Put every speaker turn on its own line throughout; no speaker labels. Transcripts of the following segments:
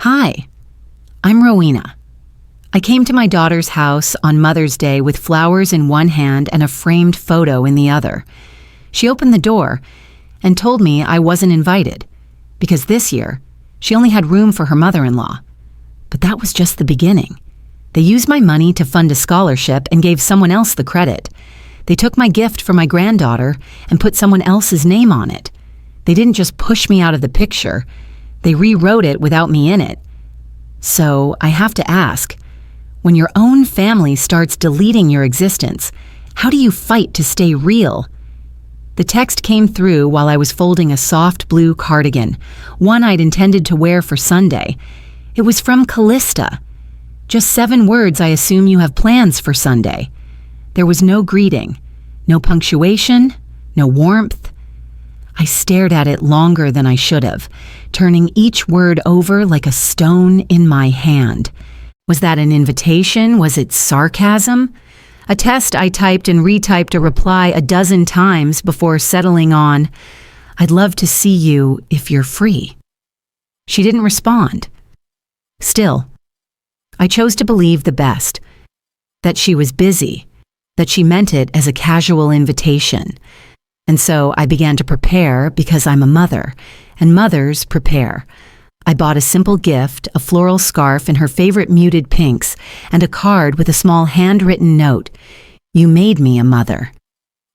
Hi, I'm Rowena. I came to my daughter's house on Mother's Day with flowers in one hand and a framed photo in the other. She opened the door and told me I wasn't invited because this year she only had room for her mother-in-law. But that was just the beginning. They used my money to fund a scholarship and gave someone else the credit. They took my gift for my granddaughter and put someone else's name on it. They didn't just push me out of the picture. They rewrote it without me in it. So I have to ask, when your own family starts deleting your existence, how do you fight to stay real? The text came through while I was folding a soft blue cardigan, one I'd intended to wear for Sunday. It was from Callista. Just 7 words. I assume you have plans for Sunday. There was no greeting, no punctuation, no warmth. I stared at it longer than I should have, turning each word over like a stone in my hand. Was that an invitation? Was it sarcasm? A test I typed and retyped a reply a dozen times before settling on, "I'd love to see you if you're free." She didn't respond. Still, I chose to believe the best, that she was busy, that she meant it as a casual invitation. And so I began to prepare because I'm a mother, and mothers prepare. I bought a simple gift, a floral scarf in her favorite muted pinks, and a card with a small handwritten note. "You made me a mother."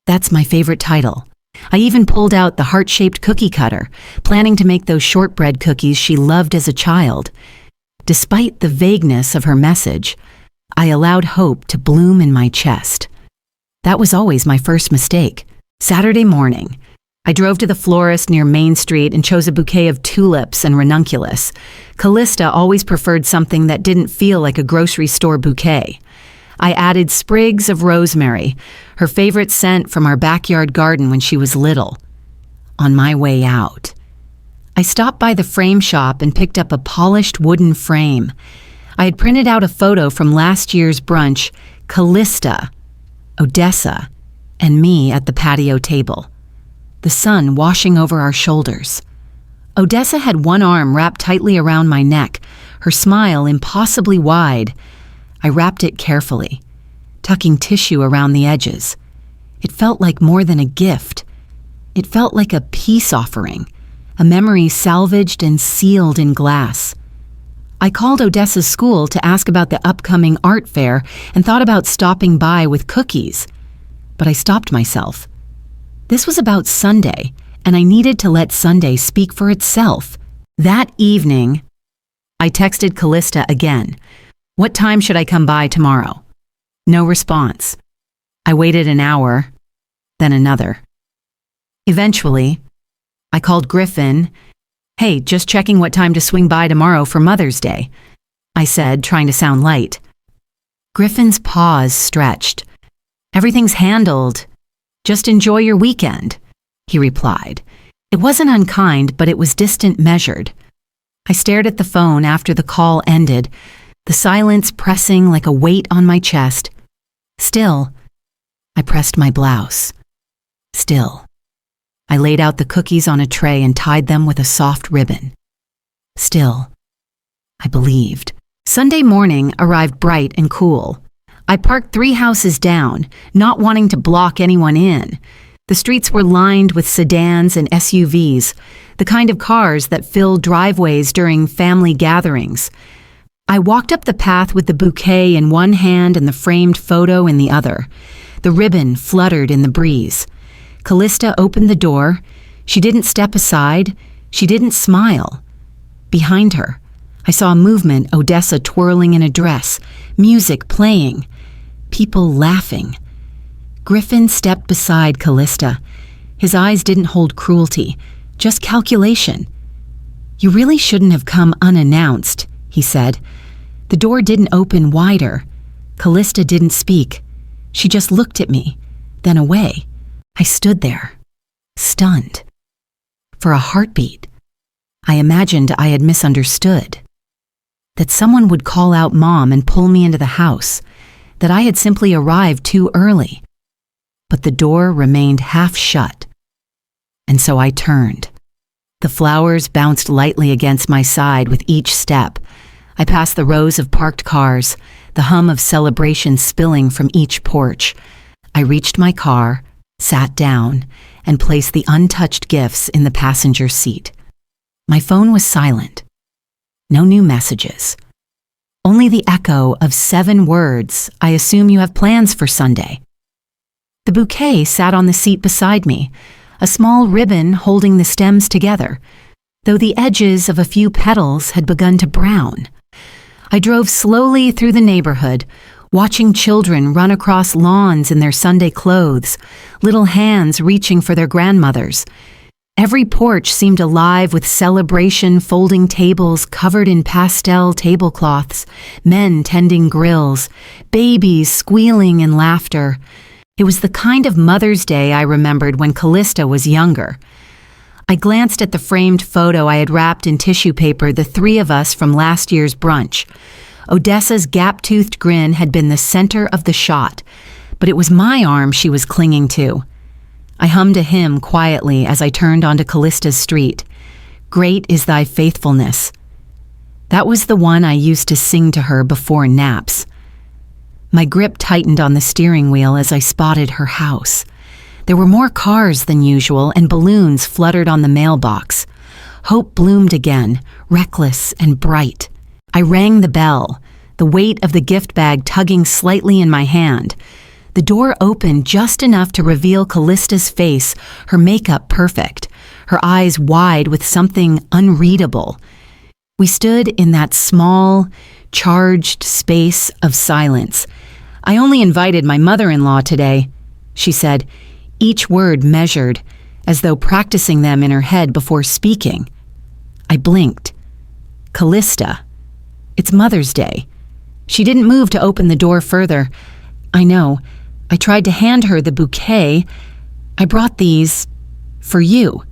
That's my favorite title. I even pulled out the heart-shaped cookie cutter, planning to make those shortbread cookies she loved as a child. Despite the vagueness of her message, I allowed hope to bloom in my chest. That was always my first mistake. Saturday morning, I drove to the florist near Main Street and chose a bouquet of tulips and ranunculus. Callista always preferred something that didn't feel like a grocery store bouquet. I added sprigs of rosemary, her favorite scent from our backyard garden when she was little. On my way out, I stopped by the frame shop and picked up a polished wooden frame. I had printed out a photo from last year's brunch, Callista, Odessa, and me at the patio table, the sun washing over our shoulders. Odessa had one arm wrapped tightly around my neck, her smile impossibly wide. I wrapped it carefully, tucking tissue around the edges. It felt like more than a gift. It felt like a peace offering, a memory salvaged and sealed in glass. I called Odessa's school to ask about the upcoming art fair and thought about stopping by with cookies. But I stopped myself. This was about Sunday, and I needed to let Sunday speak for itself. That evening, I texted Callista again. "What time should I come by tomorrow?" No response. I waited an hour, then another. Eventually, I called Griffin. "Hey, just checking what time to swing by tomorrow for Mother's Day," I said, trying to sound light. Griffin's paws stretched. "Everything's handled. Just enjoy your weekend," he replied. It wasn't unkind, but it was distant measured. I stared at the phone after the call ended, the silence pressing like a weight on my chest. Still, I pressed my blouse. Still, I laid out the cookies on a tray and tied them with a soft ribbon. Still, I believed. Sunday morning arrived bright and cool. I parked 3 houses down, not wanting to block anyone in. The streets were lined with sedans and SUVs, the kind of cars that fill driveways during family gatherings. I walked up the path with the bouquet in one hand and the framed photo in the other. The ribbon fluttered in the breeze. Callista opened the door. She didn't step aside. She didn't smile. Behind her, I saw a movement, Odessa twirling in a dress, music playing, people laughing. Griffin stepped beside Callista. His eyes didn't hold cruelty, just calculation. "You really shouldn't have come unannounced," he said. The door didn't open wider. Callista didn't speak. She just looked at me, then away. I stood there, stunned. For a heartbeat, I imagined I had misunderstood. That someone would call out Mom and pull me into the house. That I had simply arrived too early. But the door remained half shut. And so I turned. The flowers bounced lightly against my side with each step. I passed the rows of parked cars, the hum of celebration spilling from each porch. I reached my car, sat down, and placed the untouched gifts in the passenger seat. My phone was silent. No new messages. Only the echo of 7 words, "I assume you have plans for Sunday." The bouquet sat on the seat beside me, a small ribbon holding the stems together, though the edges of a few petals had begun to brown. I drove slowly through the neighborhood, watching children run across lawns in their Sunday clothes, little hands reaching for their grandmothers. Every porch seemed alive with celebration, folding tables covered in pastel tablecloths, men tending grills, babies squealing in laughter. It was the kind of Mother's Day I remembered when Callista was younger. I glanced at the framed photo I had wrapped in tissue paper, the 3 of us from last year's brunch. Odessa's gap-toothed grin had been the center of the shot, but it was my arm she was clinging to. I hummed a hymn quietly as I turned onto Callista's street. "Great is thy faithfulness." That was the one I used to sing to her before naps. My grip tightened on the steering wheel as I spotted her house. There were more cars than usual, and balloons fluttered on the mailbox. Hope bloomed again, reckless and bright. I rang the bell, the weight of the gift bag tugging slightly in my hand. The door opened just enough to reveal Callista's face, her makeup perfect, her eyes wide with something unreadable. We stood in that small, charged space of silence. "I only invited my mother-in-law today," she said, each word measured, as though practicing them in her head before speaking. I blinked. Callista. It's Mother's Day. She didn't move to open the door further. I know. I tried to hand her the bouquet. "I brought these for you."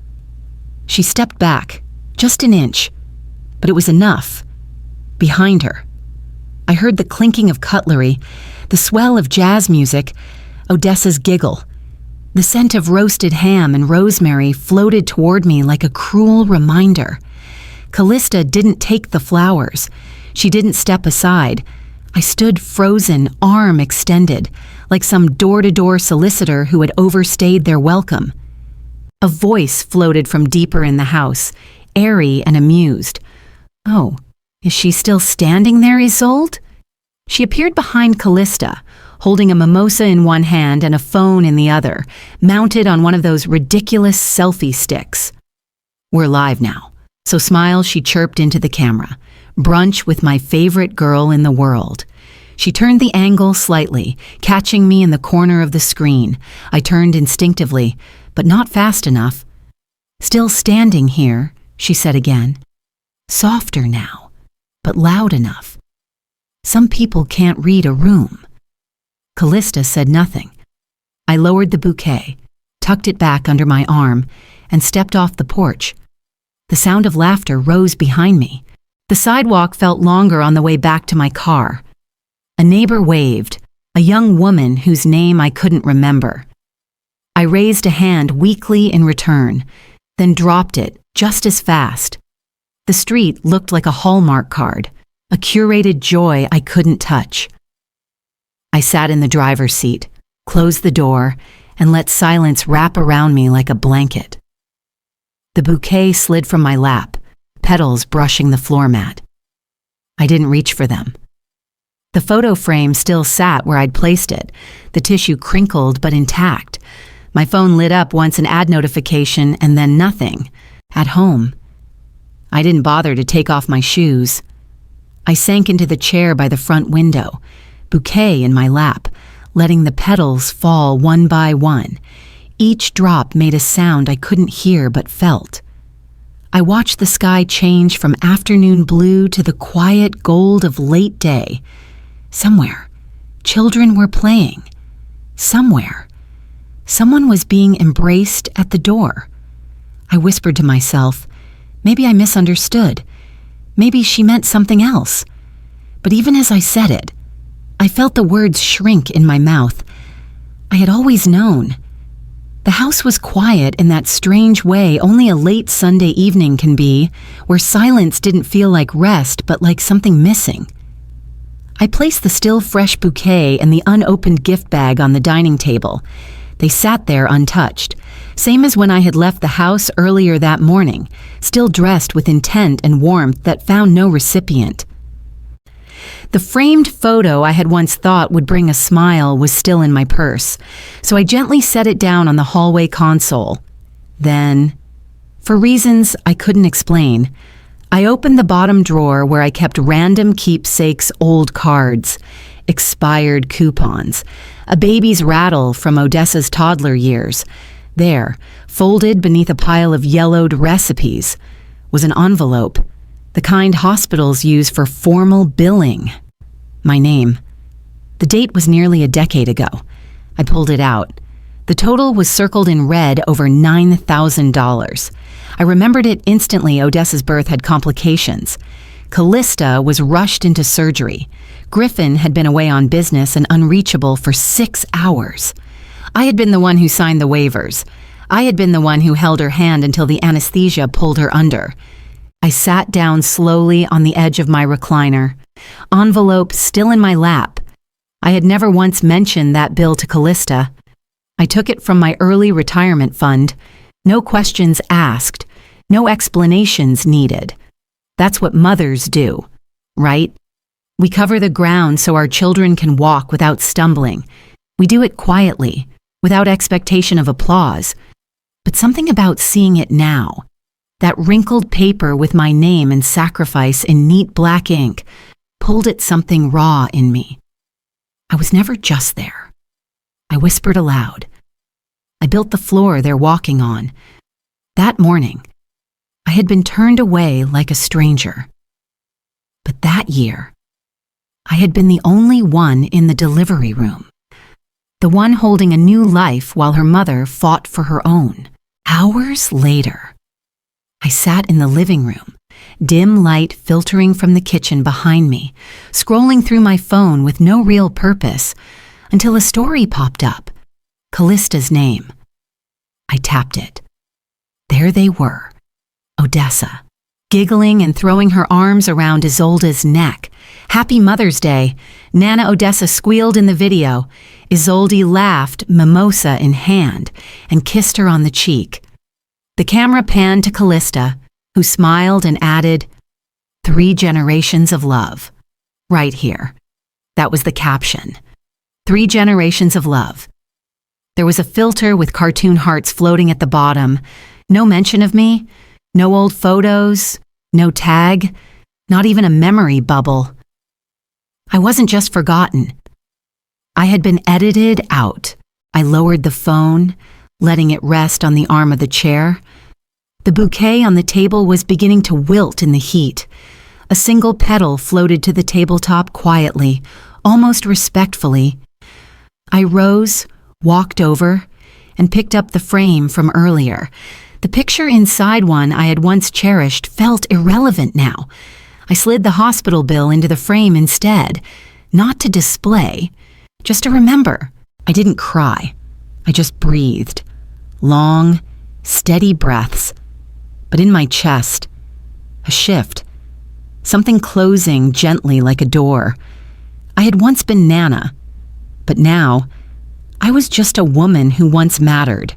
She stepped back, just an inch, but it was enough. Behind her, I heard the clinking of cutlery, the swell of jazz music, Odessa's giggle. The scent of roasted ham and rosemary floated toward me like a cruel reminder. Callista didn't take the flowers. She didn't step aside. I stood frozen, arm extended, like some door-to-door solicitor who had overstayed their welcome. A voice floated from deeper in the house, airy and amused. "Oh, is she still standing there, Isolde?" She appeared behind Callista, holding a mimosa in one hand and a phone in the other, mounted on one of those ridiculous selfie sticks. "We're live now, so smile," she chirped into the camera. "Brunch with my favorite girl in the world." She turned the angle slightly, catching me in the corner of the screen. I turned instinctively, but not fast enough. "Still standing here," she said again. Softer now, but loud enough. "Some people can't read a room." Callista said nothing. I lowered the bouquet, tucked it back under my arm, and stepped off the porch. The sound of laughter rose behind me. The sidewalk felt longer on the way back to my car. A neighbor waved, a young woman whose name I couldn't remember. I raised a hand weakly in return, then dropped it just as fast. The street looked like a Hallmark card, a curated joy I couldn't touch. I sat in the driver's seat, closed the door, and let silence wrap around me like a blanket. The bouquet slid from my lap, petals brushing the floor mat. I didn't reach for them. The photo frame still sat where I'd placed it, the tissue crinkled but intact. My phone lit up once an ad notification and then nothing. At home. I didn't bother to take off my shoes. I sank into the chair by the front window, bouquet in my lap, letting the petals fall one by one. Each drop made a sound I couldn't hear but felt. I watched the sky change from afternoon blue to the quiet gold of late day. Somewhere, children were playing. Somewhere, someone was being embraced at the door. I whispered to myself, maybe I misunderstood. Maybe she meant something else. But even as I said it, I felt the words shrink in my mouth. I had always known. The house was quiet in that strange way only a late Sunday evening can be, where silence didn't feel like rest but like something missing. I placed the still fresh bouquet and the unopened gift bag on the dining table. They sat there untouched, same as when I had left the house earlier that morning, still dressed with intent and warmth that found no recipient. The framed photo I had once thought would bring a smile was still in my purse, so I gently set it down on the hallway console. Then, for reasons I couldn't explain, I opened the bottom drawer where I kept random keepsakes, old cards, expired coupons, a baby's rattle from Odessa's toddler years. There, folded beneath a pile of yellowed recipes, was an envelope, the kind hospitals use for formal billing. My name. The date was nearly a decade ago. I pulled it out. The total was circled in red over $9,000. I remembered it instantly. Odessa's birth had complications. Callista was rushed into surgery. Griffin had been away on business and unreachable for 6 hours. I had been the one who signed the waivers. I had been the one who held her hand until the anesthesia pulled her under. I sat down slowly on the edge of my recliner, envelope still in my lap. I had never once mentioned that bill to Callista. I took it from my early retirement fund. No questions asked, no explanations needed. That's what mothers do, right? We cover the ground so our children can walk without stumbling. We do it quietly, without expectation of applause. But something about seeing it now, that wrinkled paper with my name and sacrifice in neat black ink, pulled at something raw in me. I was never just there. I whispered aloud. I built the floor they're walking on. That morning, I had been turned away like a stranger. But that year, I had been the only one in the delivery room, the one holding a new life while her mother fought for her own. Hours later, I sat in the living room, dim light filtering from the kitchen behind me, scrolling through my phone with no real purpose, until a story popped up, Callista's name. I tapped it. There they were, Odessa, giggling and throwing her arms around Isolde's neck. Happy Mother's Day, Nana Odessa squealed in the video. Isolde laughed, mimosa in hand, and kissed her on the cheek. The camera panned to Callista, who smiled and added, 3 generations of love. Right here. That was the caption. 3 generations of love. There was a filter with cartoon hearts floating at the bottom. No mention of me, no old photos, no tag, not even a memory bubble. I wasn't just forgotten. I had been edited out. I lowered the phone, letting it rest on the arm of the chair. The bouquet on the table was beginning to wilt in the heat. A single petal floated to the tabletop quietly, almost respectfully. I rose, walked over, and picked up the frame from earlier. The picture inside one I had once cherished felt irrelevant now. I slid the hospital bill into the frame instead, not to display, just to remember. I didn't cry. I just breathed. Long, steady breaths. But in my chest, a shift. Something closing gently like a door. I had once been Nana, but now I was just a woman who once mattered.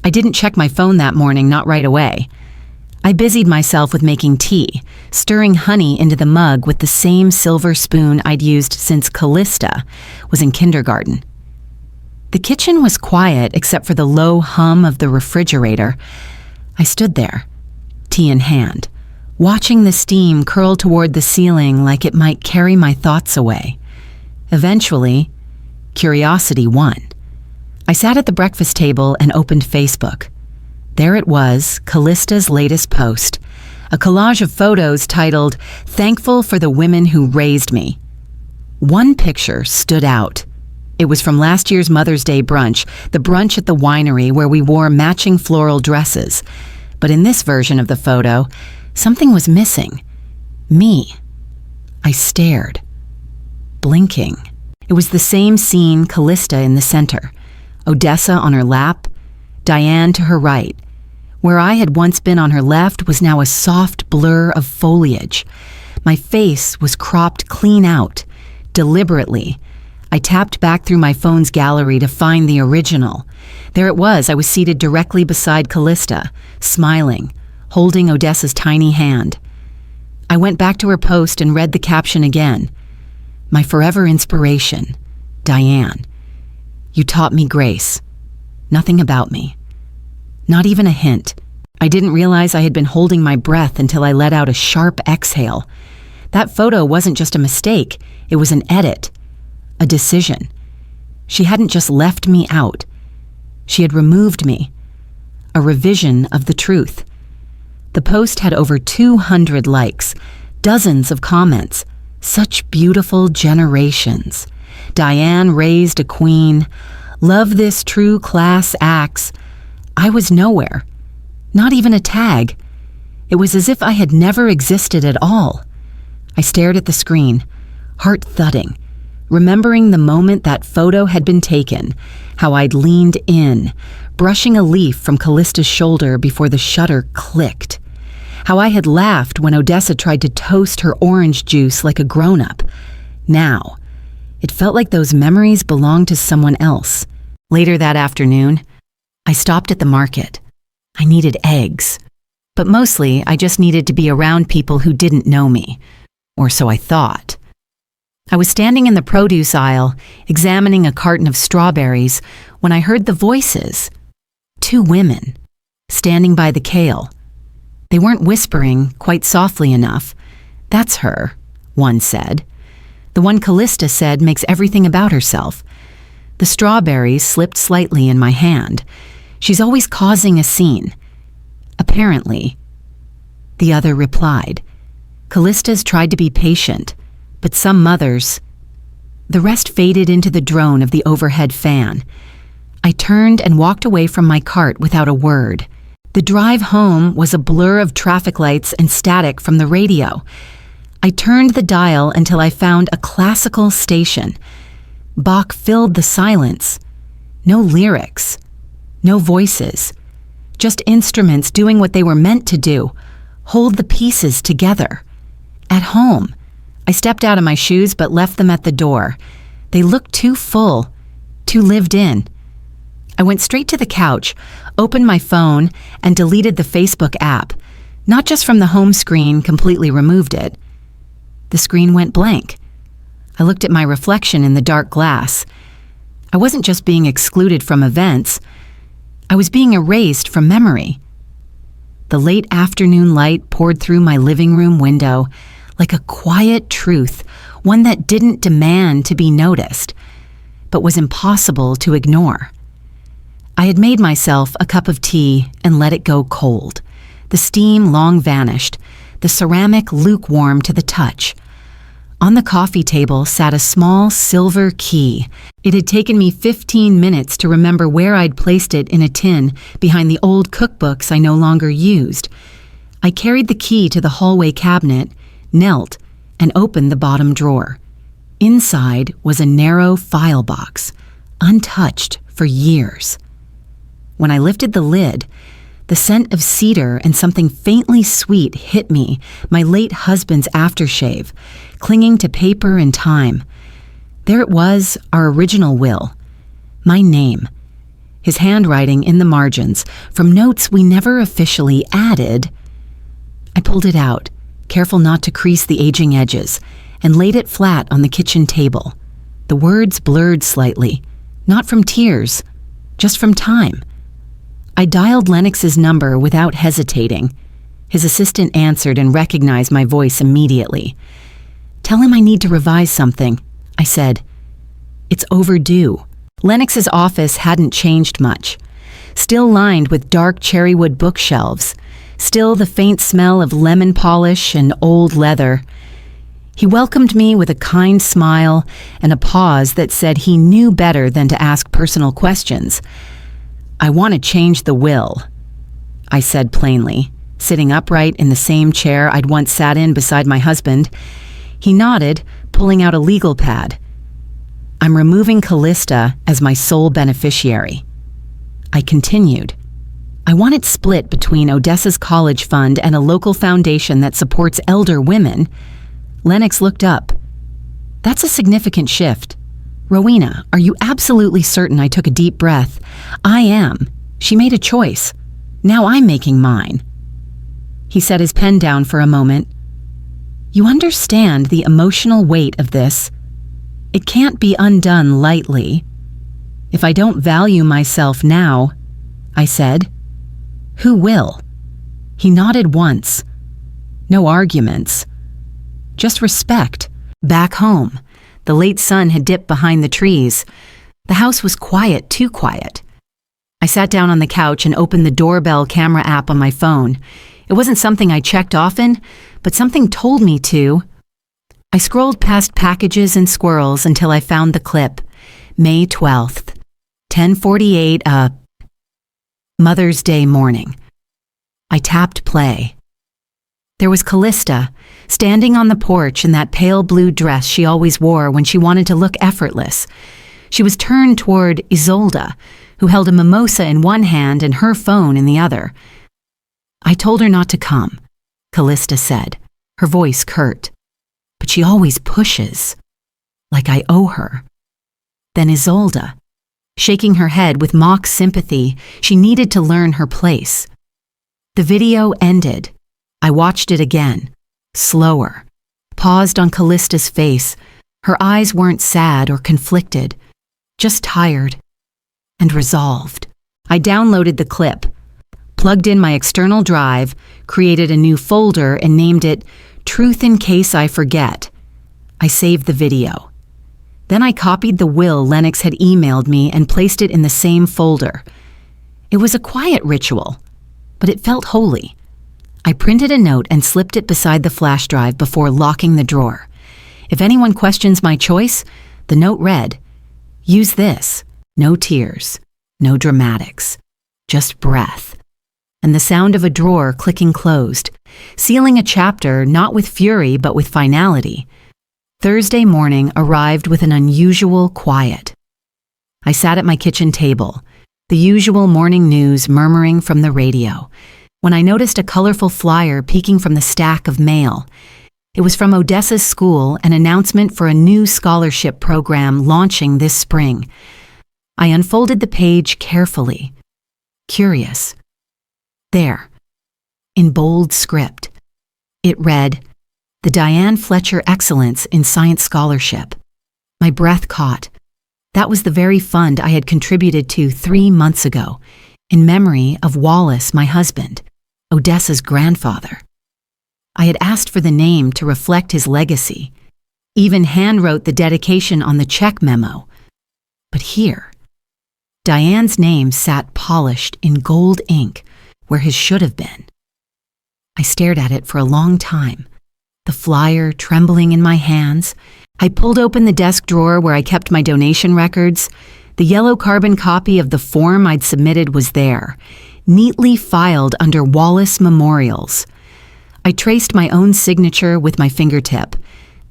I didn't check my phone that morning, not right away. I busied myself with making tea, stirring honey into the mug with the same silver spoon I'd used since Callista was in kindergarten. The kitchen was quiet except for the low hum of the refrigerator. I stood there, tea in hand, watching the steam curl toward the ceiling like it might carry my thoughts away. Eventually, curiosity won. I sat at the breakfast table and opened Facebook. There it was, Callista's latest post, a collage of photos titled, "Thankful for the Women Who Raised Me." One picture stood out. It was from last year's Mother's Day brunch, the brunch at the winery where we wore matching floral dresses. But in this version of the photo, something was missing. Me. I stared, blinking. It was the same scene, Callista in the center, Odessa on her lap, Diane to her right. Where I had once been on her left was now a soft blur of foliage. My face was cropped clean out. Deliberately, I tapped back through my phone's gallery to find the original. There it was. I was seated directly beside Callista, smiling, holding Odessa's tiny hand. I went back to her post and read the caption again. My forever inspiration, Diane. You taught me grace. Nothing about me. Not even a hint. I didn't realize I had been holding my breath until I let out a sharp exhale. That photo wasn't just a mistake. It was an edit. A decision. She hadn't just left me out. She had removed me. A revision of the truth. The post had over 200 likes, dozens of comments. Such beautiful generations. Diane raised a queen. Love this true class acts. I was nowhere. Not even a tag. It was as if I had never existed at all. I stared at the screen, heart thudding, remembering the moment that photo had been taken, how I'd leaned in, brushing a leaf from Callista's shoulder before the shutter clicked, how I had laughed when Odessa tried to toast her orange juice like a grown-up. Now, it felt like those memories belonged to someone else. Later that afternoon, I stopped at the market. I needed eggs, but mostly I just needed to be around people who didn't know me, or so I thought. I was standing in the produce aisle, examining a carton of strawberries, when I heard the voices. 2 women, standing by the kale. They weren't whispering quite softly enough. That's her, one said. The one Callista said makes everything about herself. The strawberries slipped slightly in my hand. She's always causing a scene. Apparently. The other replied. Callista's tried to be patient, but some mothers... The rest faded into the drone of the overhead fan. I turned and walked away from my cart without a word. The drive home was a blur of traffic lights and static from the radio. I turned the dial until I found a classical station. Bach filled the silence. No lyrics. No voices. Just instruments doing what they were meant to do. Hold the pieces together. At home. I stepped out of my shoes but left them at the door. They looked too full, too lived in. I went straight to the couch, opened my phone, and deleted the Facebook app. Not just from the home screen, completely removed it. The screen went blank. I looked at my reflection in the dark glass. I wasn't just being excluded from events. I was being erased from memory. The late afternoon light poured through my living room window like a quiet truth, one that didn't demand to be noticed, but was impossible to ignore. I had made myself a cup of tea and let it go cold. The steam long vanished, the ceramic lukewarm to the touch. On the coffee table sat a small silver key. It had taken me 15 minutes to remember where I'd placed it in a tin behind the old cookbooks I no longer used. I carried the key to the hallway cabinet, knelt, and opened the bottom drawer. Inside was a narrow file box, untouched for years. When I lifted the lid, the scent of cedar and something faintly sweet hit me, my late husband's aftershave, clinging to paper and time. There it was, our original will. My name. His handwriting in the margins, from notes we never officially added. I pulled it out, careful not to crease the aging edges, and laid it flat on the kitchen table. The words blurred slightly, not from tears, just from time. I dialed Lennox's number without hesitating. His assistant answered and recognized my voice immediately. "Tell him I need to revise something," I said. "It's overdue." Lennox's office hadn't changed much. Still lined with dark cherrywood bookshelves. Still the faint smell of lemon polish and old leather. He welcomed me with a kind smile and a pause that said he knew better than to ask personal questions. "I want to change the will," I said plainly, sitting upright in the same chair I'd once sat in beside my husband. He nodded, pulling out a legal pad. "I'm removing Callista as my sole beneficiary." I continued. I want it split between Odessa's college fund and a local foundation that supports elder women. Lennox looked up. That's a significant shift. Rowena, are you absolutely certain? I took a deep breath. I am. She made a choice. Now I'm making mine. He set his pen down for a moment. You understand the emotional weight of this. It can't be undone lightly. If I don't value myself now, I said, who will? He nodded once. No arguments. Just respect. Back home, the late sun had dipped behind the trees. The house was quiet, too quiet. I sat down on the couch and opened the doorbell camera app on my phone. It wasn't something I checked often, but something told me to. I scrolled past packages and squirrels until I found the clip. May 12th, 10:48, Mother's Day morning. I tapped play. There was Callista, standing on the porch in that pale blue dress she always wore when she wanted to look effortless. She was turned toward Isolde, who held a mimosa in one hand and her phone in the other. I told her not to come, Callista said, her voice curt. But she always pushes, like I owe her. Then Isolde, shaking her head with mock sympathy, she needed to learn her place. The video ended. I watched it again, slower, paused on Callista's face. Her eyes weren't sad or conflicted, just tired and resolved. I downloaded the clip, plugged in my external drive, created a new folder and named it Truth in Case I Forget. I saved the video. Then I copied the will Lennox had emailed me and placed it in the same folder. It was a quiet ritual, but it felt holy. I printed a note and slipped it beside the flash drive before locking the drawer. If anyone questions my choice, the note read, use this. No tears, no dramatics, just breath. And the sound of a drawer clicking closed, sealing a chapter not with fury but with finality. Thursday morning arrived with an unusual quiet. I sat at my kitchen table, the usual morning news murmuring from the radio, when I noticed a colorful flyer peeking from the stack of mail. It was from Odessa's school, an announcement for a new scholarship program launching this spring. I unfolded the page carefully, curious. There, in bold script, it read, The Diane Fletcher Excellence in Science Scholarship. My breath caught. That was the very fund I had contributed to 3 months ago, in memory of Wallace, my husband, Odessa's grandfather. I had asked for the name to reflect his legacy, even handwrote the dedication on the check memo. But here, Diane's name sat polished in gold ink where his should have been. I stared at it for a long time, the flyer trembling in my hands. I pulled open the desk drawer where I kept my donation records. The yellow carbon copy of the form I'd submitted was there, neatly filed under Wallace Memorials. I traced my own signature with my fingertip,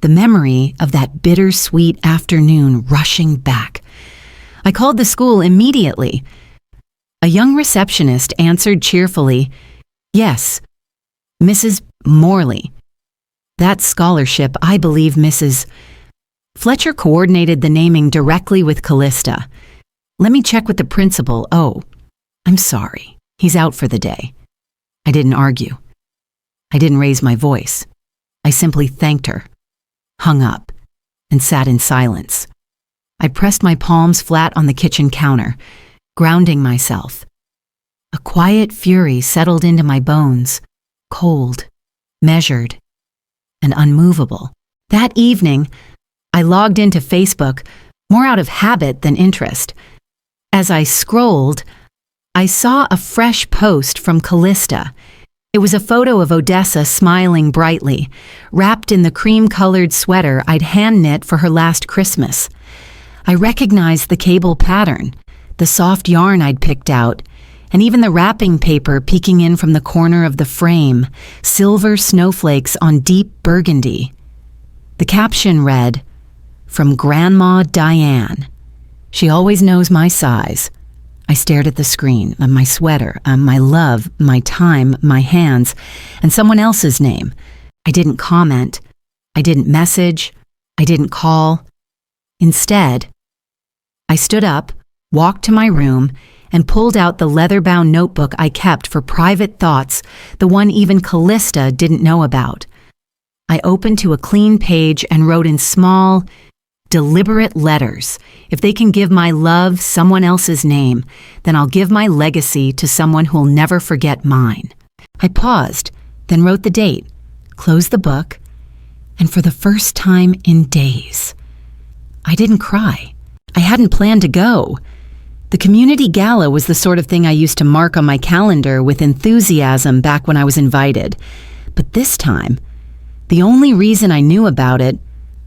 the memory of that bittersweet afternoon rushing back. I called the school immediately. A young receptionist answered cheerfully, Yes, Mrs. Morley. That scholarship, I believe Mrs. Fletcher coordinated the naming directly with Callista. Let me check with the principal. Oh, I'm sorry. He's out for the day. I didn't argue. I didn't raise my voice. I simply thanked her, hung up, and sat in silence. I pressed my palms flat on the kitchen counter, grounding myself. A quiet fury settled into my bones, cold, measured, and unmovable. That evening, I logged into Facebook, more out of habit than interest. As I scrolled, I saw a fresh post from Callista. It was a photo of Odessa smiling brightly, wrapped in the cream-colored sweater I'd hand-knit for her last Christmas. I recognized the cable pattern, the soft yarn I'd picked out, and even the wrapping paper peeking in from the corner of the frame, silver snowflakes on deep burgundy. The caption read, From Grandma Diane. She always knows my size. I stared at the screen, my sweater, my love, my time, my hands, and someone else's name. I didn't comment. I didn't message. I didn't call. Instead, I stood up, walked to my room, and pulled out the leather-bound notebook I kept for private thoughts, the one even Callista didn't know about. I opened to a clean page and wrote in small, deliberate letters, if they can give my love someone else's name, then I'll give my legacy to someone who'll never forget mine. I paused, then wrote the date, closed the book, and for the first time in days, I didn't cry. I hadn't planned to go. The community gala was the sort of thing I used to mark on my calendar with enthusiasm back when I was invited. But this time, the only reason I knew about it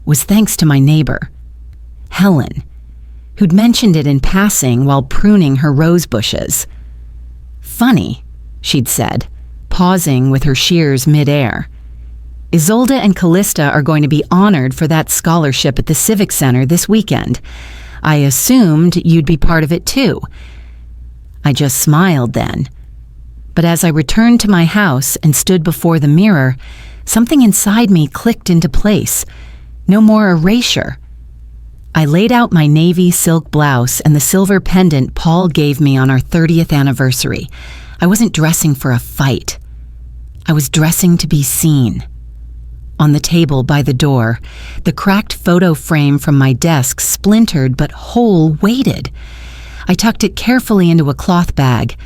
was thanks to my neighbor, Helen, who'd mentioned it in passing while pruning her rose bushes. Funny, she'd said, pausing with her shears midair. Isolde and Callista are going to be honored for that scholarship at the Civic Center this weekend. I assumed you'd be part of it too. I just smiled then. But as I returned to my house and stood before the mirror, something inside me clicked into place. No more erasure. I laid out my navy silk blouse and the silver pendant Paul gave me on our 30th anniversary. I wasn't dressing for a fight. I was dressing to be seen. On the table by the door, the cracked photo frame from my desk splintered but whole waited. I tucked it carefully into a cloth bag.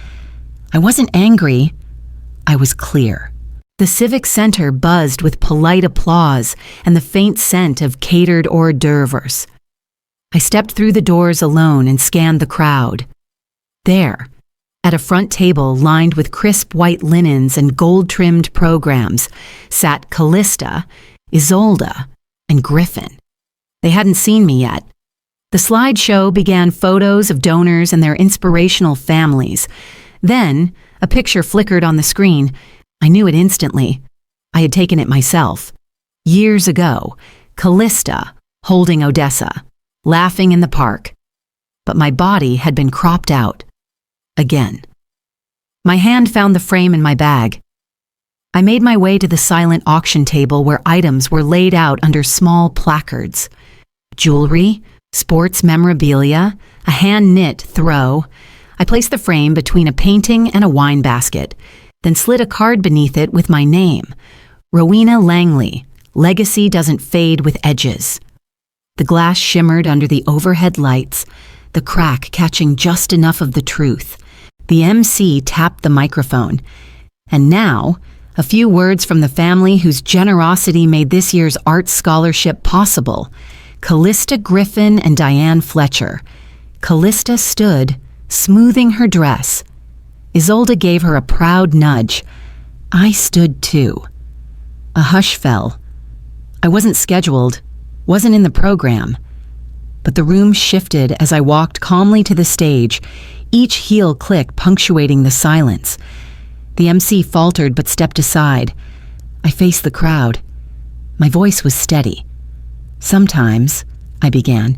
I wasn't angry. I was clear. The Civic Center buzzed with polite applause and the faint scent of catered hors d'oeuvres. I stepped through the doors alone and scanned the crowd. There, at a front table lined with crisp white linens and gold-trimmed programs, sat Callista, Isolde, and Griffin. They hadn't seen me yet. The slideshow began photos of donors and their inspirational families. Then, a picture flickered on the screen. I knew it instantly. I had taken it myself. Years ago, Callista holding Odessa, laughing in the park. But my body had been cropped out. Again. My hand found the frame in my bag. I made my way to the silent auction table where items were laid out under small placards. Jewelry, sports memorabilia, a hand-knit throw. I placed the frame between a painting and a wine basket, then slid a card beneath it with my name. Rowena Langley, legacy doesn't fade with edges. The glass shimmered under the overhead lights, the crack catching just enough of the truth. The MC tapped the microphone. And now, a few words from the family whose generosity made this year's art scholarship possible. Callista Griffin and Diane Fletcher. Callista stood, smoothing her dress. Isolde gave her a proud nudge. I stood too. A hush fell. I wasn't scheduled, wasn't in the program. But the room shifted as I walked calmly to the stage, each heel click punctuating the silence. The MC faltered but stepped aside. I faced the crowd. My voice was steady. Sometimes, I began,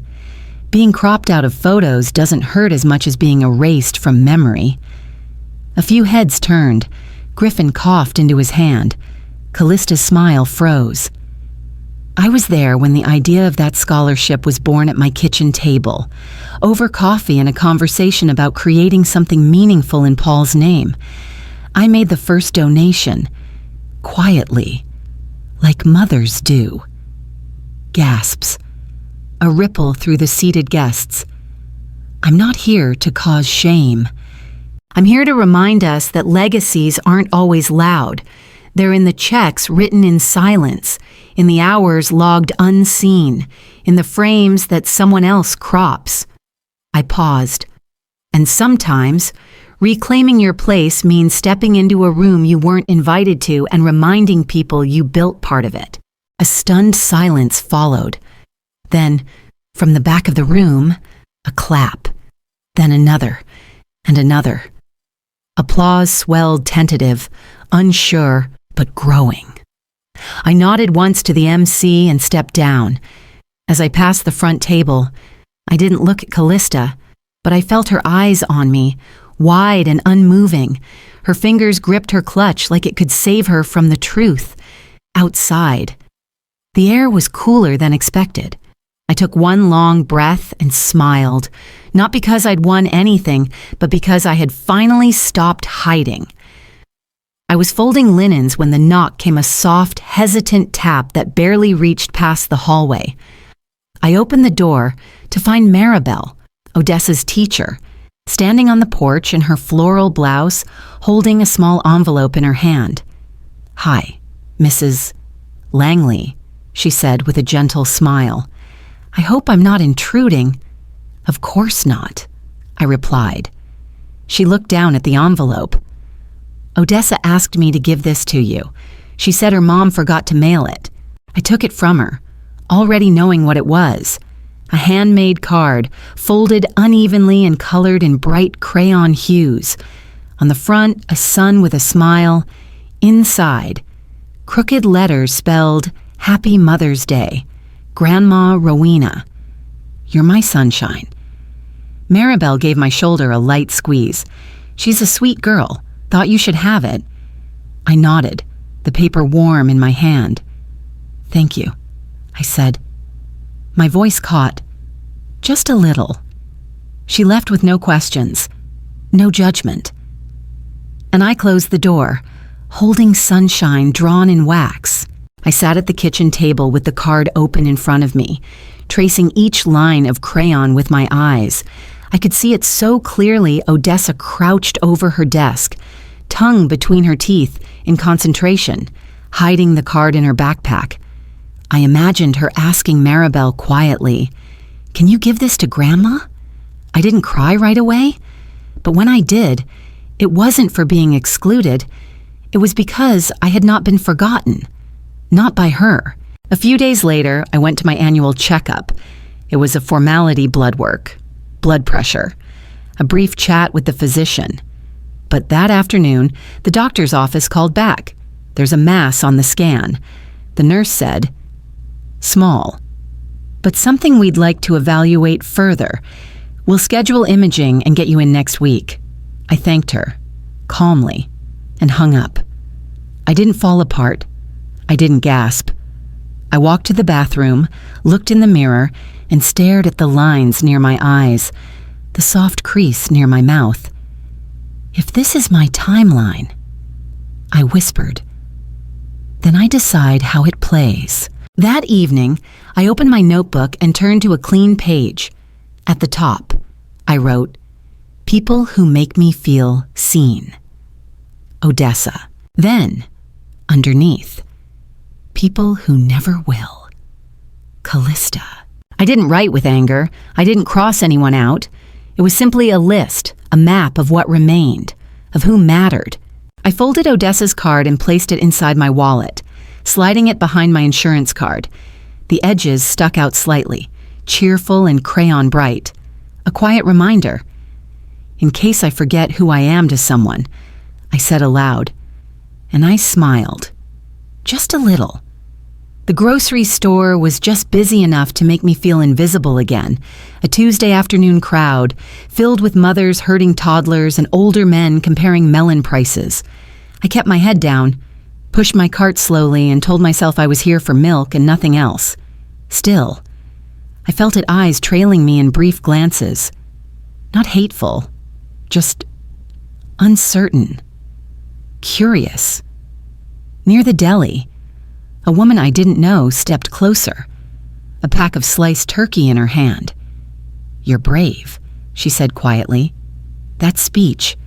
being cropped out of photos doesn't hurt as much as being erased from memory. A few heads turned. Griffin coughed into his hand. Callista's smile froze. I was there when the idea of that scholarship was born at my kitchen table, over coffee and a conversation about creating something meaningful in Paul's name. I made the first donation, quietly, like mothers do. Gasps. A ripple through the seated guests. I'm not here to cause shame. I'm here to remind us that legacies aren't always loud. They're in the checks written in silence, in the hours logged unseen, in the frames that someone else crops. I paused. And sometimes, reclaiming your place means stepping into a room you weren't invited to and reminding people you built part of it. A stunned silence followed. Then, from the back of the room, a clap. Then another, and another. Applause swelled tentative, unsure, but growing. I nodded once to the MC and stepped down. As I passed the front table, I didn't look at Callista, but I felt her eyes on me, wide and unmoving. Her fingers gripped her clutch like it could save her from the truth. Outside. The air was cooler than expected. I took one long breath and smiled, not because I'd won anything, but because I had finally stopped hiding. I was folding linens when the knock came, a soft, hesitant tap that barely reached past the hallway. I opened the door to find Maribel, Odessa's teacher, standing on the porch in her floral blouse, holding a small envelope in her hand. "Hi, Mrs. Langley," she said with a gentle smile. "I hope I'm not intruding." "Of course not," I replied. She looked down at the envelope. "Odessa asked me to give this to you. She said her mom forgot to mail it. I took it from her, already knowing what it was. A handmade card, folded unevenly and colored in bright crayon hues. On the front, a sun with a smile. Inside, crooked letters spelled Happy Mother's Day. Grandma Rowena. You're my sunshine." Maribel gave my shoulder a light squeeze. "She's a sweet girl. Thought you should have it." I nodded, the paper warm in my hand. "Thank you," I said. My voice caught. Just a little. She left with no questions, no judgment. And I closed the door, holding sunshine drawn in wax. I sat at the kitchen table with the card open in front of me, tracing each line of crayon with my eyes. I could see it so clearly. Odessa crouched over her desk, tongue between her teeth in concentration, hiding the card in her backpack. I imagined her asking Maribel quietly, "Can you give this to Grandma?" I didn't cry right away, but when I did, it wasn't for being excluded. It was because I had not been forgotten, not by her. A few days later, I went to my annual checkup. It was a formality blood work, blood pressure, a brief chat with the physician. But that afternoon, the doctor's office called back. "There's a mass on the scan." The nurse said, "Small, but something we'd like to evaluate further. We'll schedule imaging and get you in next week." I thanked her, calmly, and hung up. I didn't fall apart. I didn't gasp. I walked to the bathroom, looked in the mirror, and stared at the lines near my eyes, the soft crease near my mouth. "If this is my timeline," I whispered, "then I decide how it plays." That evening, I opened my notebook and turned to a clean page. At the top, I wrote, "People who make me feel seen. Odessa." Then, underneath, "People who never will. Callista." I didn't write with anger. I didn't cross anyone out. It was simply a list, a map of what remained, of who mattered. I folded Odessa's card and placed it inside my wallet, sliding it behind my insurance card. The edges stuck out slightly, cheerful and crayon bright. A quiet reminder. In case I forget who I am to someone, I said aloud. And I smiled. Just a little. The grocery store was just busy enough to make me feel invisible again. A Tuesday afternoon crowd, filled with mothers herding toddlers and older men comparing melon prices. I kept my head down, pushed my cart slowly, and told myself I was here for milk and nothing else. Still, I felt eyes trailing me in brief glances. Not hateful, just uncertain, curious. Near the deli, a woman I didn't know stepped closer, a pack of sliced turkey in her hand. "You're brave," she said quietly. That speech,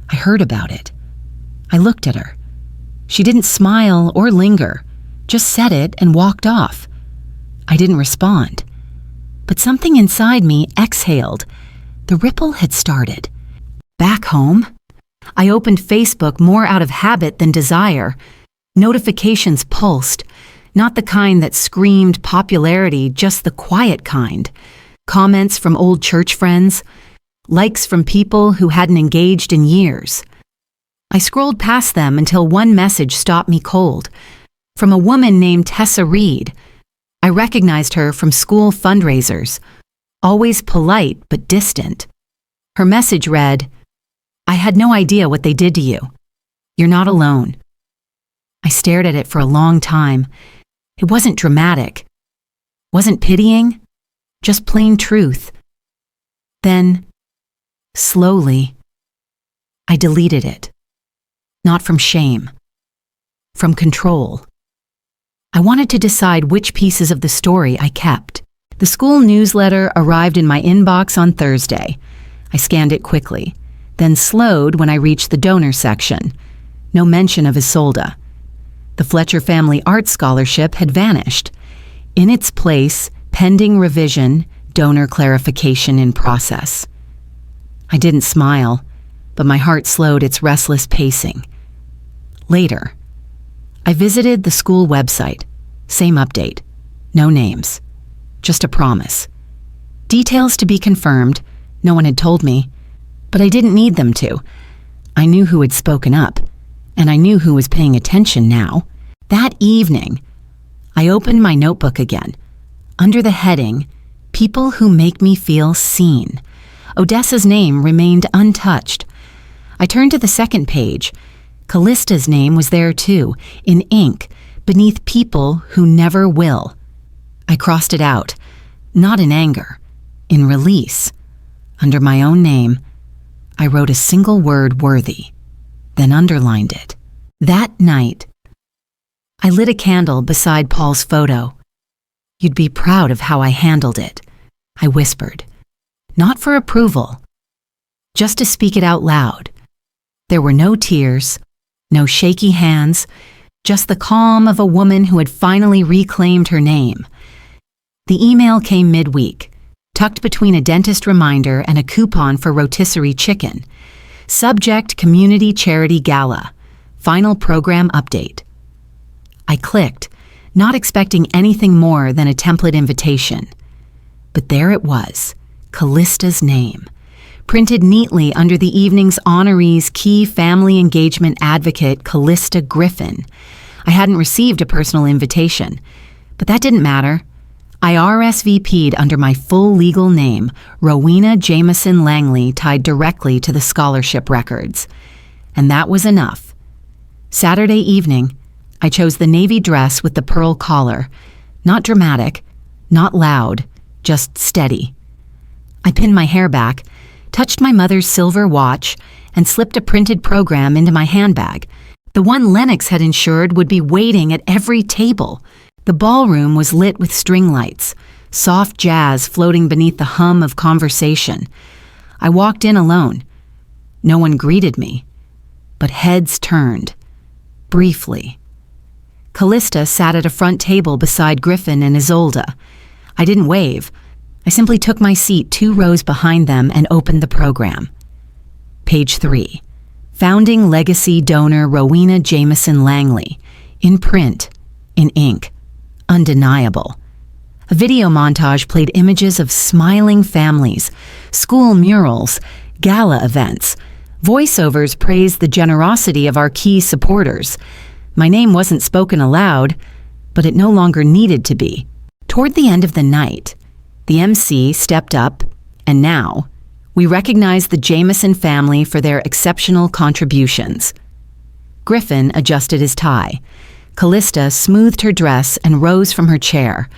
I heard about it. I looked at her. She didn't smile or linger, just said it and walked off. I didn't respond. But something inside me exhaled. The ripple had started. Back home, I opened Facebook more out of habit than desire. Notifications pulsed, not the kind that screamed popularity, just the quiet kind. Comments from old church friends, likes from people who hadn't engaged in years. I scrolled past them until one message stopped me cold. From a woman named Tessa Reed. I recognized her from school fundraisers. Always polite but distant. Her message read, "I had no idea what they did to you. You're not alone." I stared at it for a long time. It wasn't dramatic, wasn't pitying, just plain truth. Then, slowly, I deleted it. Not from shame, from control. I wanted to decide which pieces of the story I kept. The school newsletter arrived in my inbox on Thursday. I scanned it quickly, then slowed when I reached the donor section. No mention of Isolde. The Fletcher Family Art Scholarship had vanished. In its place, pending revision, donor clarification in process. I didn't smile, but my heart slowed its restless pacing. Later, I visited the school website. Same update. No names. Just a promise. Details to be confirmed. No one had told me, but I didn't need them to. I knew who had spoken up, and I knew who was paying attention now. That evening, I opened my notebook again. Under the heading, "People Who Make Me Feel Seen," Odessa's name remained untouched. I turned to the second page. Callista's name was there too, in ink, beneath "People Who Never Will." I crossed it out, not in anger, in release. Under my own name, I wrote a single word, "worthy," then underlined it. That night, I lit a candle beside Paul's photo. "You'd be proud of how I handled it," I whispered. Not for approval, just to speak it out loud. There were no tears, no shaky hands, just the calm of a woman who had finally reclaimed her name. The email came midweek, tucked between a dentist reminder and a coupon for rotisserie chicken. Subject: Community Charity Gala. Final program update. I clicked, not expecting anything more than a template invitation. But there it was, Callista's name, printed neatly under the evening's honoree's key family engagement advocate, Callista Griffin. I hadn't received a personal invitation, but that didn't matter. I RSVP'd under my full legal name, Rowena Jameson Langley, tied directly to the scholarship records. And that was enough. Saturday evening, I chose the navy dress with the pearl collar. Not dramatic, not loud, just steady. I pinned my hair back, touched my mother's silver watch, and slipped a printed program into my handbag. The one Lennox had ensured would be waiting at every table. The ballroom was lit with string lights, soft jazz floating beneath the hum of conversation. I walked in alone. No one greeted me, but heads turned, briefly. Callista sat at a front table beside Griffin and Isolde. I didn't wave. I simply took my seat 2 rows behind them and opened the program. Page 3. Founding Legacy Donor Rowena Jameson Langley. In print, in ink. Undeniable. A video montage played images of smiling families, school murals, gala events. Voiceovers praised the generosity of our key supporters. My name wasn't spoken aloud, but it no longer needed to be. Toward the end of the night, the MC stepped up, and now, we recognize the Jameson family for their exceptional contributions. Griffin adjusted his tie. Callista smoothed her dress and rose from her chair.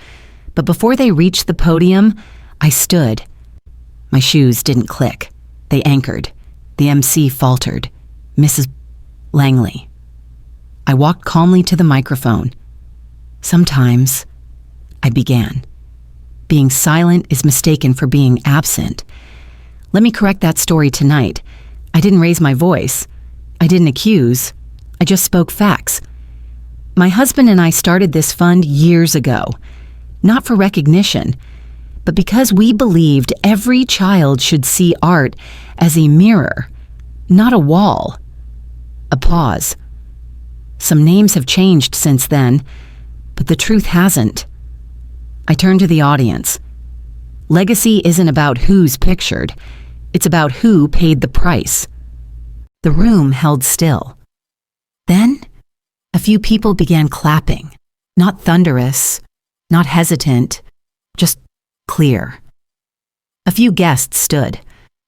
But before they reached the podium, I stood. My shoes didn't click. They anchored. The MC faltered. "Mrs. Langley." I walked calmly to the microphone. "Sometimes," I began. "Being silent is mistaken for being absent. Let me correct that story tonight. I didn't raise my voice. I didn't accuse. I just spoke facts. My husband and I started this fund years ago, not for recognition, but because we believed every child should see art as a mirror, not a wall." A pause. Some names have changed since then, but the truth hasn't. I turned to the audience. Legacy isn't about who's pictured. It's about who paid the price. The room held still. Then, a few people began clapping. Not thunderous, not hesitant, just clear. A few guests stood.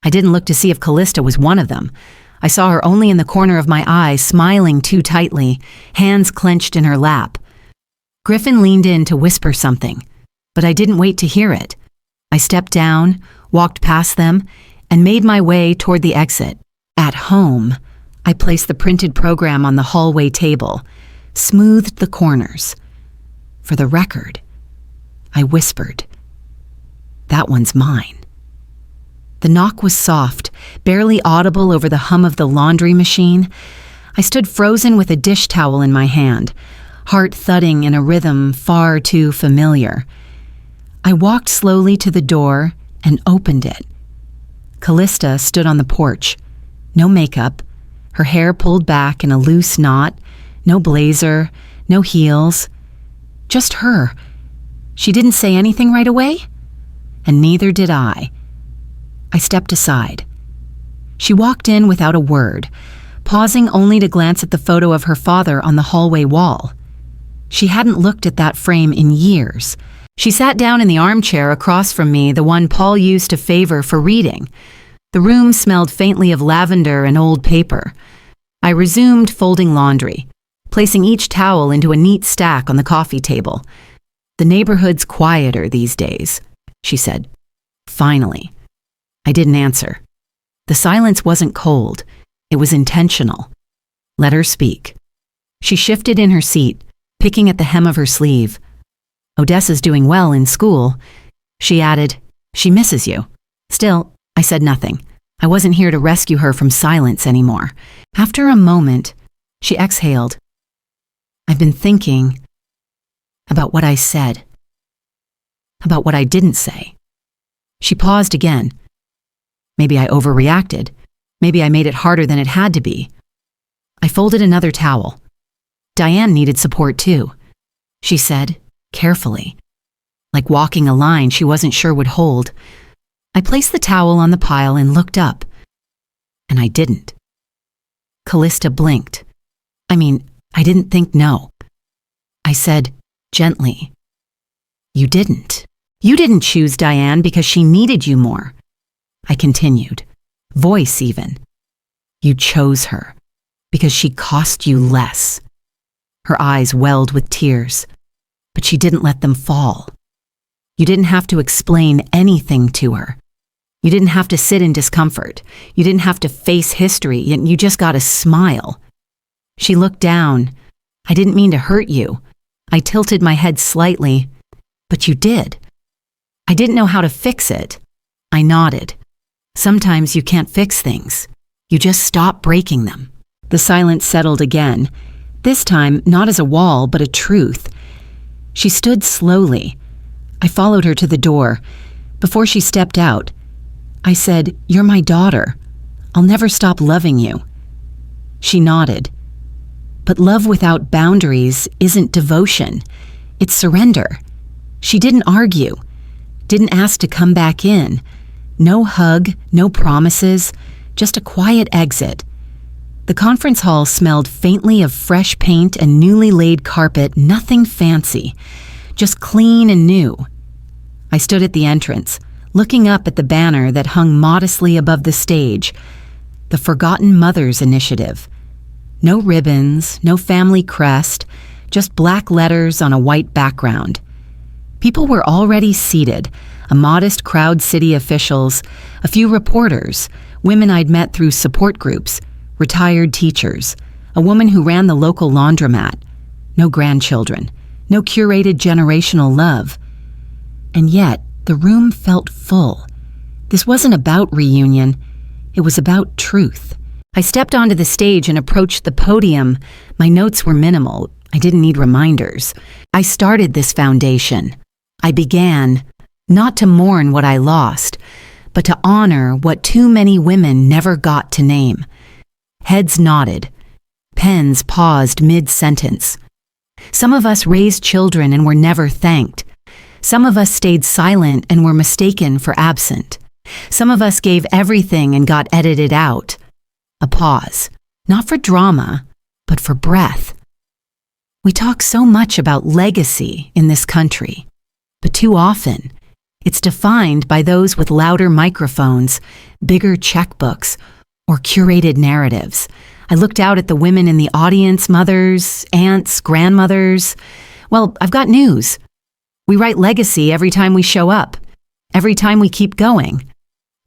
I didn't look to see if Callista was one of them. I saw her only in the corner of my eye, smiling too tightly, hands clenched in her lap. Griffin leaned in to whisper something, but I didn't wait to hear it. I stepped down, walked past them, and made my way toward the exit. At home, I placed the printed program on the hallway table, smoothed the corners. For the record, I whispered, "That one's mine." The knock was soft, barely audible over the hum of the laundry machine. I stood frozen with a dish towel in my hand, heart thudding in a rhythm far too familiar. I walked slowly to the door and opened it. Callista stood on the porch. No makeup, her hair pulled back in a loose knot, no blazer, no heels. Just her. She didn't say anything right away, and neither did I. I stepped aside. She walked in without a word, pausing only to glance at the photo of her father on the hallway wall. She hadn't looked at that frame in years. She sat down in the armchair across from me, the one Paul used to favor for reading. The room smelled faintly of lavender and old paper. I resumed folding laundry, placing each towel into a neat stack on the coffee table. "The neighborhood's quieter these days," she said. Finally. I didn't answer. The silence wasn't cold. It was intentional. Let her speak. She shifted in her seat, picking at the hem of her sleeve. "Odessa's doing well in school." She added, "She misses you." Still, I said nothing. I wasn't here to rescue her from silence anymore. After a moment, she exhaled. "I've been thinking about what I said, about what I didn't say." She paused again. Maybe I overreacted. Maybe I made it harder than it had to be. I folded another towel. Diane needed support too, she said, carefully, like walking a line she wasn't sure would hold. I placed the towel on the pile and looked up, and I didn't. Callista blinked. I didn't think no. I said, gently, "You didn't. You didn't choose Diane because she needed you more." I continued, voice even. "You chose her because she cost you less." Her eyes welled with tears, but she didn't let them fall. "You didn't have to explain anything to her. You didn't have to sit in discomfort. You didn't have to face history. You just got to smile." She looked down. "I didn't mean to hurt you." I tilted my head slightly. "But you did." I didn't know how to fix it. I nodded. "Sometimes you can't fix things. You just stop breaking them." The silence settled again, this time not as a wall, but a truth. She stood slowly. I followed her to the door. Before she stepped out, I said, "You're my daughter. I'll never stop loving you." She nodded. "But love without boundaries isn't devotion. It's surrender." She didn't argue, didn't ask to come back in. No hug, no promises, just a quiet exit. The conference hall smelled faintly of fresh paint and newly laid carpet, nothing fancy, just clean and new. I stood at the entrance, looking up at the banner that hung modestly above the stage, the Forgotten Mothers Initiative. No ribbons, no family crest, just black letters on a white background. People were already seated, a modest crowd, city officials, a few reporters, women I'd met through support groups, retired teachers, a woman who ran the local laundromat. No grandchildren, no curated generational love. And yet, the room felt full. This wasn't about reunion, it was about truth. I stepped onto the stage and approached the podium. My notes were minimal. I didn't need reminders. I started this foundation. I began, not to mourn what I lost, but to honor what too many women never got to name. Heads nodded. Pens paused mid-sentence. Some of us raised children and were never thanked. Some of us stayed silent and were mistaken for absent. Some of us gave everything and got edited out. A pause, not for drama, but for breath. We talk so much about legacy in this country, but too often, It's defined by those with louder microphones, bigger checkbooks, or curated narratives. I looked out at the women in the audience, mothers, aunts, grandmothers. Well, I've got news. We write legacy every time we show up, every time we keep going.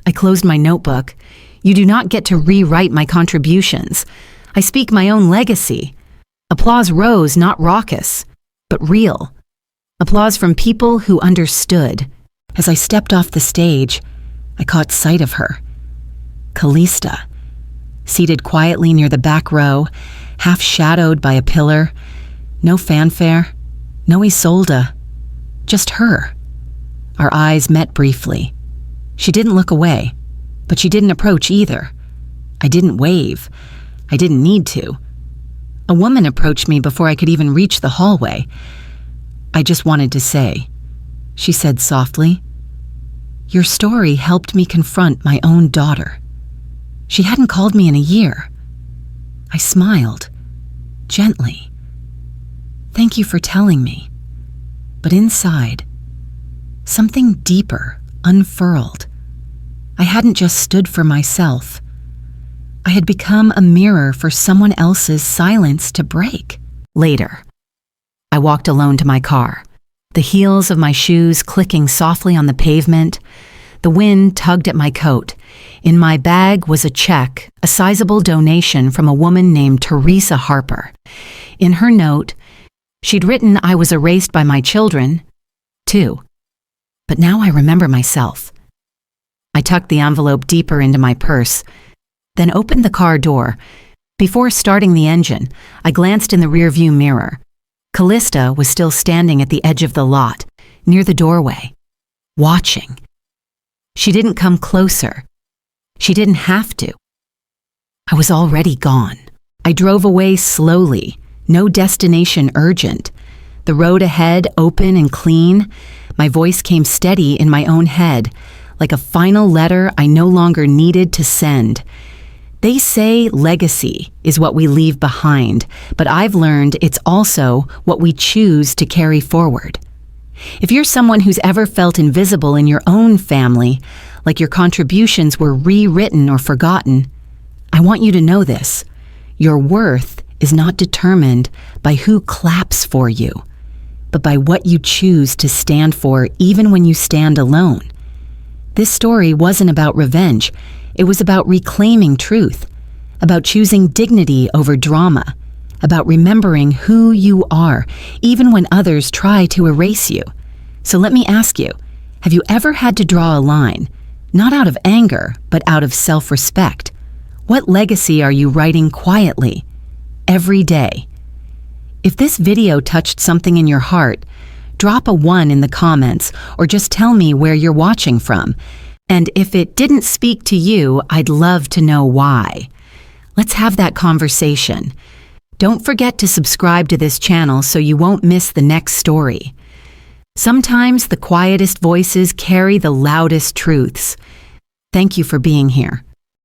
I closed my notebook. You do not get to rewrite my contributions. I speak my own legacy. Applause rose, not raucous, but real. Applause from people who understood. As I stepped off the stage, I caught sight of her. Callista, seated quietly near the back row, half shadowed by a pillar. No fanfare, no Isolde, just her. Our eyes met briefly. She didn't look away, but she didn't approach either. I didn't wave. I didn't need to. A woman approached me before I could even reach the hallway. I just wanted to say, she said softly, "Your story helped me confront my own daughter." She hadn't called me in a year. I smiled, gently. "Thank you for telling me." But inside, something deeper unfurled. I hadn't just stood for myself. I had become a mirror for someone else's silence to break. Later, I walked alone to my car, the heels of my shoes clicking softly on the pavement. The wind tugged at my coat. In my bag was a check, a sizable donation from a woman named Teresa Harper. In her note, she'd written I was erased by my children, too. But now I remember myself. I tucked the envelope deeper into my purse, then opened the car door. Before starting the engine, I glanced in the rearview mirror. Callista was still standing at the edge of the lot, near the doorway, watching. She didn't come closer. She didn't have to. I was already gone. I drove away slowly, no destination urgent. The road ahead open and clean. My voice came steady in my own head, like a final letter I no longer needed to send. They say legacy is what we leave behind, but I've learned it's also what we choose to carry forward. If you're someone who's ever felt invisible in your own family, like your contributions were rewritten or forgotten, I want you to know this. Your worth is not determined by who claps for you, but by what you choose to stand for even when you stand alone. This story wasn't about revenge. It was about reclaiming truth, about choosing dignity over drama, about remembering who you are, even when others try to erase you. So let me ask you, have you ever had to draw a line, not out of anger, but out of self-respect? What legacy are you writing quietly, every day? If this video touched something in your heart, drop a 1 in the comments or just tell me where you're watching from. And if it didn't speak to you, I'd love to know why. Let's have that conversation. Don't forget to subscribe to this channel so you won't miss the next story. Sometimes the quietest voices carry the loudest truths. Thank you for being here.